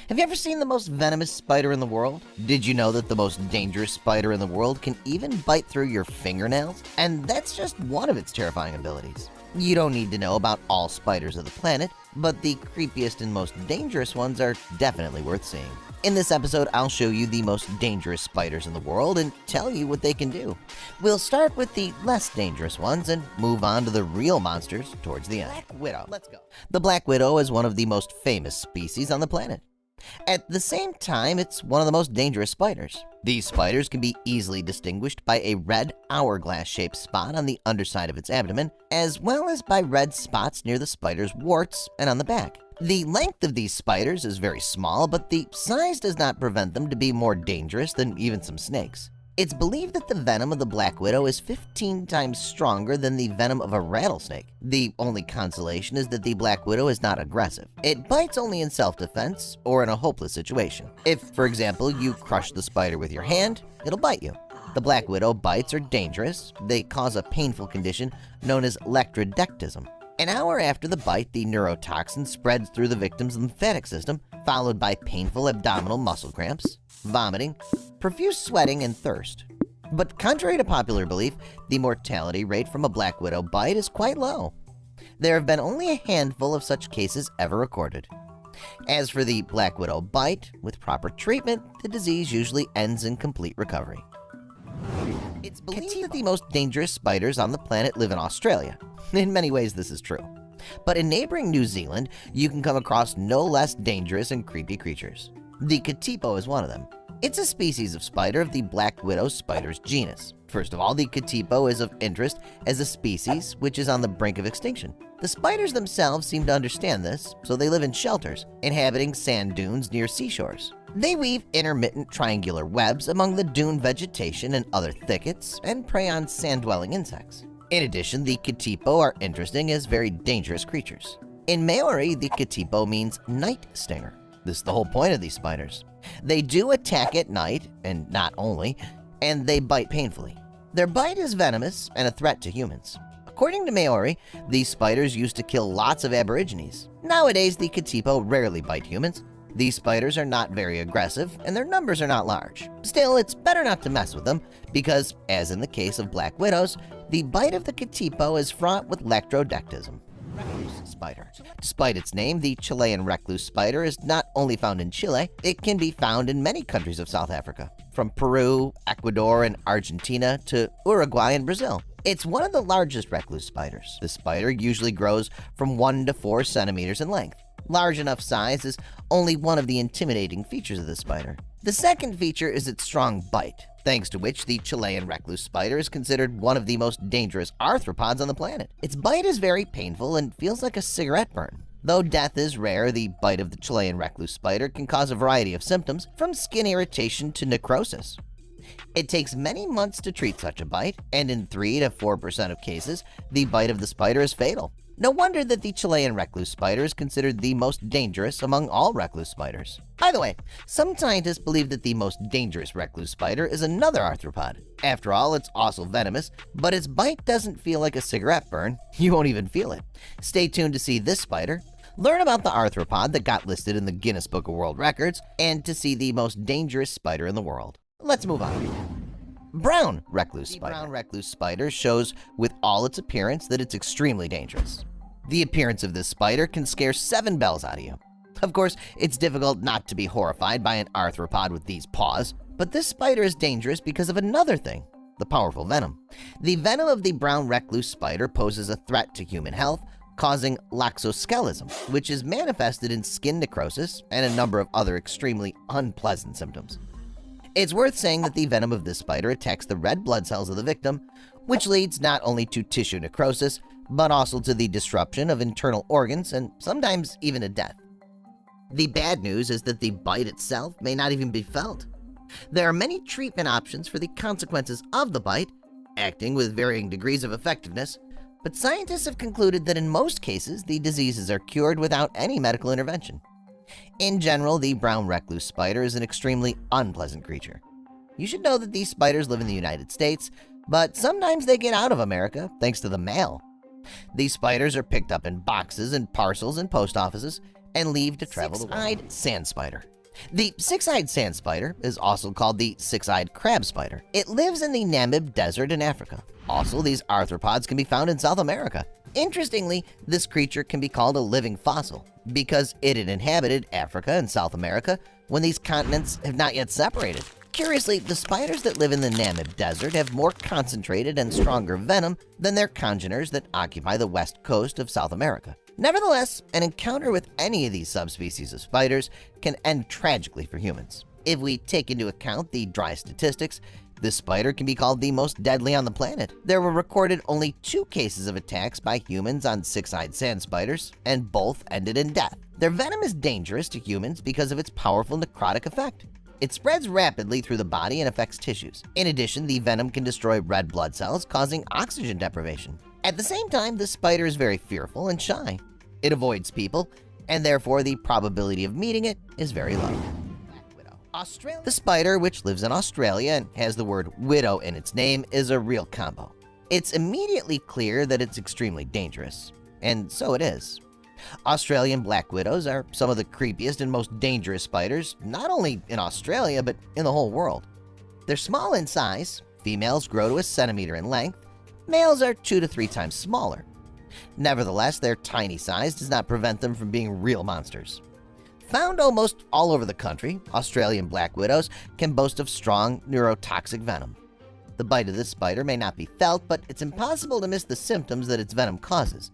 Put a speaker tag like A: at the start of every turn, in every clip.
A: Have you ever seen the most venomous spider in the world? Did you know that the most dangerous spider in the world can even bite through your fingernails? And that's just one of its terrifying abilities. You don't need to know about all spiders of the planet, but the creepiest and most dangerous ones are definitely worth seeing. In this episode, I'll show you the most dangerous spiders in the world and tell you what they can do. We'll start with the less dangerous ones and move on to the real monsters towards the end. Black Widow. Let's go. The black widow is one of the most famous species on the planet. At the same time, it's one of the most dangerous spiders. These spiders can be easily distinguished by a red hourglass-shaped spot on the underside of its abdomen, as well as by red spots near the spider's warts and on the back. The length of these spiders is very small, but the size does not prevent them to be more dangerous than even some snakes. It's believed that the venom of the black widow is 15 times stronger than the venom of a rattlesnake. The only consolation is that the black widow is not aggressive. It bites only in self-defense or in a hopeless situation. If, for example, you crush the spider with your hand, it'll bite you. The black widow bites are dangerous. They cause a painful condition known as lectrodectism. An hour after the bite, the neurotoxin spreads through the victim's lymphatic system, followed by painful abdominal muscle cramps, vomiting, profuse sweating, and thirst. But contrary to popular belief, the mortality rate from a black widow bite is quite low. There have been only a handful of such cases ever recorded. As for the black widow bite, with proper treatment, the disease usually ends in complete recovery. It's believed that the most dangerous spiders on the planet live in Australia. In many ways, this is true. But in neighboring New Zealand, you can come across no less dangerous and creepy creatures. The Katipo is one of them. It's a species of spider of the black widow spiders genus. First of all, the Katipo is of interest as a species which is on the brink of extinction. The spiders themselves seem to understand this, so they live in shelters, inhabiting sand dunes near seashores. They weave intermittent triangular webs among the dune vegetation and other thickets and prey on sand-dwelling insects. In addition, the Katipo are interesting as very dangerous creatures. In Maori, the Katipo means night stinger. This is the whole point of these spiders. They do attack at night, and not only, and they bite painfully. Their bite is venomous and a threat to humans. According to Maori, these spiders used to kill lots of aborigines. Nowadays, the Katipo rarely bite humans. These spiders are not very aggressive, and their numbers are not large. Still, it's better not to mess with them because, as in the case of black widows, the bite of the Katipo is fraught with lectrodectism. Recluse spider. Despite its name, the Chilean recluse spider is not only found in Chile, it can be found in many countries of South Africa, from Peru, Ecuador, and Argentina to Uruguay and Brazil. It's one of the largest recluse spiders. The spider usually grows from 1 to 4 centimeters in length. Large enough size is only one of the intimidating features of the spider. The second feature is its strong bite, thanks to which the Chilean recluse spider is considered one of the most dangerous arthropods on the planet. Its bite is very painful and feels like a cigarette burn. Though death is rare, the bite of the Chilean recluse spider can cause a variety of symptoms, from skin irritation to necrosis. It takes many months to treat such a bite, and in 3 to 4% of cases, the bite of the spider is fatal. No wonder that the Chilean recluse spider is considered the most dangerous among all recluse spiders. By the way, some scientists believe that the most dangerous recluse spider is another arthropod. After all, it's also venomous, but its bite doesn't feel like a cigarette burn. You won't even feel it. Stay tuned to see this spider, learn about the arthropod that got listed in the Guinness Book of World Records, and to see the most dangerous spider in the world. Let's move on. Brown recluse spider. The brown recluse spider shows with all its appearance that it's extremely dangerous. The appearance of this spider can scare 7 bells out of you. Of course, it's difficult not to be horrified by an arthropod with these paws, but this spider is dangerous because of another thing, the powerful venom. The venom of the brown recluse spider poses a threat to human health, causing loxoscelism, which is manifested in skin necrosis and a number of other extremely unpleasant symptoms. It's worth saying that the venom of this spider attacks the red blood cells of the victim, which leads not only to tissue necrosis, but also to the disruption of internal organs and sometimes even to death. The bad news is that the bite itself may not even be felt. There are many treatment options for the consequences of the bite, acting with varying degrees of effectiveness, but scientists have concluded that in most cases the diseases are cured without any medical intervention. In general, the brown recluse spider is an extremely unpleasant creature. You should know that these spiders live in the United States, but sometimes they get out of America thanks to the mail. These spiders are picked up in boxes and parcels in post offices and leave to travel the world. Six-eyed sand spider. The six-eyed sand spider is also called the six-eyed crab spider. It lives in the Namib Desert in Africa. Also, these arthropods can be found in South America. Interestingly, this creature can be called a living fossil because it had inhabited Africa and South America when these continents have not yet separated. Curiously, the spiders that live in the Namib Desert have more concentrated and stronger venom than their congeners that occupy the west coast of South America. Nevertheless, an encounter with any of these subspecies of spiders can end tragically for humans. If we take into account the dry statistics, this spider can be called the most deadly on the planet. There were recorded only 2 cases of attacks by humans on six-eyed sand spiders, and both ended in death. Their venom is dangerous to humans because of its powerful necrotic effect. It spreads rapidly through the body and affects tissues. In addition, the venom can destroy red blood cells, causing oxygen deprivation. At the same time, the spider is very fearful and shy. It avoids people, and therefore the probability of meeting it is very low. The spider, which lives in Australia and has the word widow in its name, is a real combo. It's immediately clear that it's extremely dangerous, and so it is. Australian black widows are some of the creepiest and most dangerous spiders, not only in Australia, but in the whole world. They're small in size. Females grow to a centimeter in length. Males are 2 to 3 times smaller. Nevertheless, their tiny size does not prevent them from being real monsters. Found almost all over the country, Australian black widows can boast of strong neurotoxic venom. The bite of this spider may not be felt, but it's impossible to miss the symptoms that its venom causes: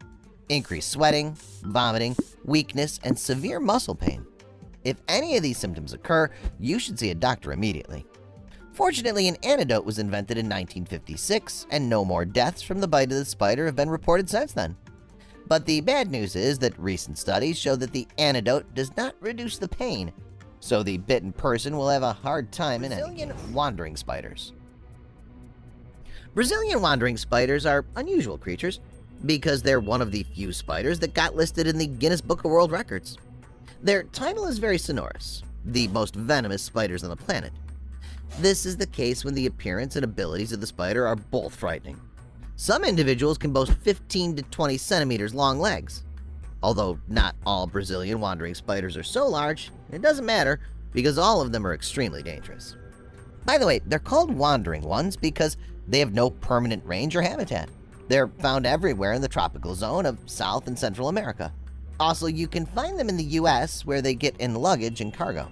A: increased sweating, vomiting, weakness, and severe muscle pain. If any of these symptoms occur, you should see a doctor immediately. Fortunately, an antidote was invented in 1956, and no more deaths from the bite of the spider have been reported since then. But the bad news is that recent studies show that the antidote does not reduce the pain, so the bitten person will have a hard time in any case. Wandering spiders. Brazilian wandering spiders are unusual creatures because they're one of the few spiders that got listed in the Guinness Book of World Records. Their title is very sonorous, the most venomous spiders on the planet. This is the case when the appearance and abilities of the spider are both frightening. Some individuals can boast 15 to 20 centimeters long legs. Although not all Brazilian wandering spiders are so large, it doesn't matter because all of them are extremely dangerous. By the way, they're called wandering ones because they have no permanent range or habitat. They're found everywhere in the tropical zone of South and Central America. Also, you can find them in the US where they get in luggage and cargo.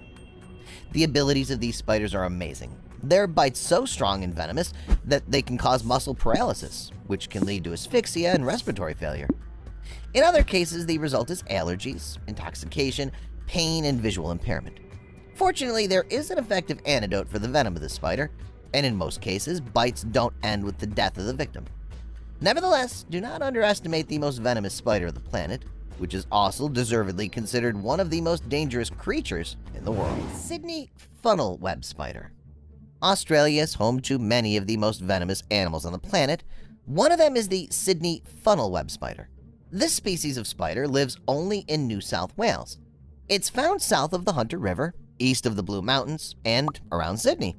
A: The abilities of these spiders are amazing. Their bite's so strong and venomous that they can cause muscle paralysis, which can lead to asphyxia and respiratory failure. In other cases, the result is allergies, intoxication, pain, and visual impairment. Fortunately, there is an effective antidote for the venom of the spider, and in most cases, bites don't end with the death of the victim. Nevertheless, do not underestimate the most venomous spider of the planet, which is also deservedly considered one of the most dangerous creatures in the world. Sydney funnel web spider. Australia is home to many of the most venomous animals on the planet. One of them is the Sydney funnel web spider. This species of spider lives only in New South Wales. It's found south of the Hunter River, east of the Blue Mountains, and around Sydney.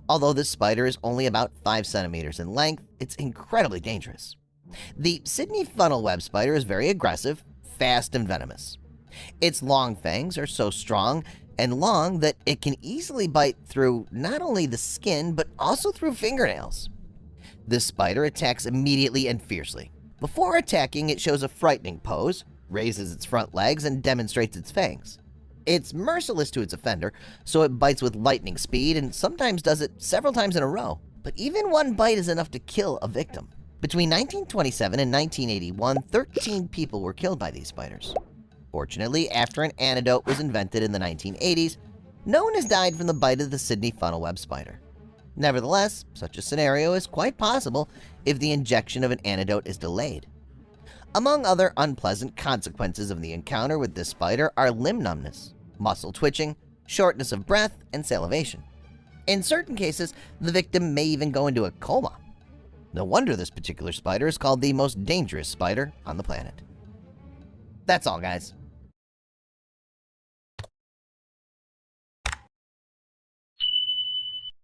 A: Although this spider is only about 5 centimeters in length, it's incredibly dangerous. The Sydney funnel web spider is very aggressive, fast, and venomous. Its long fangs are so strong and long that it can easily bite through not only the skin, but also through fingernails. This spider attacks immediately and fiercely. Before attacking, it shows a frightening pose, raises its front legs, and demonstrates its fangs. It's merciless to its offender, so it bites with lightning speed and sometimes does it several times in a row. But even one bite is enough to kill a victim. Between 1927 and 1981, 13 people were killed by these spiders. Fortunately, after an antidote was invented in the 1980s, no one has died from the bite of the Sydney funnel web spider. Nevertheless, such a scenario is quite possible if the injection of an antidote is delayed. Among other unpleasant consequences of the encounter with this spider are limb numbness, muscle twitching, shortness of breath, and salivation. In certain cases, the victim may even go into a coma. No wonder this particular spider is called the most dangerous spider on the planet. That's all, guys.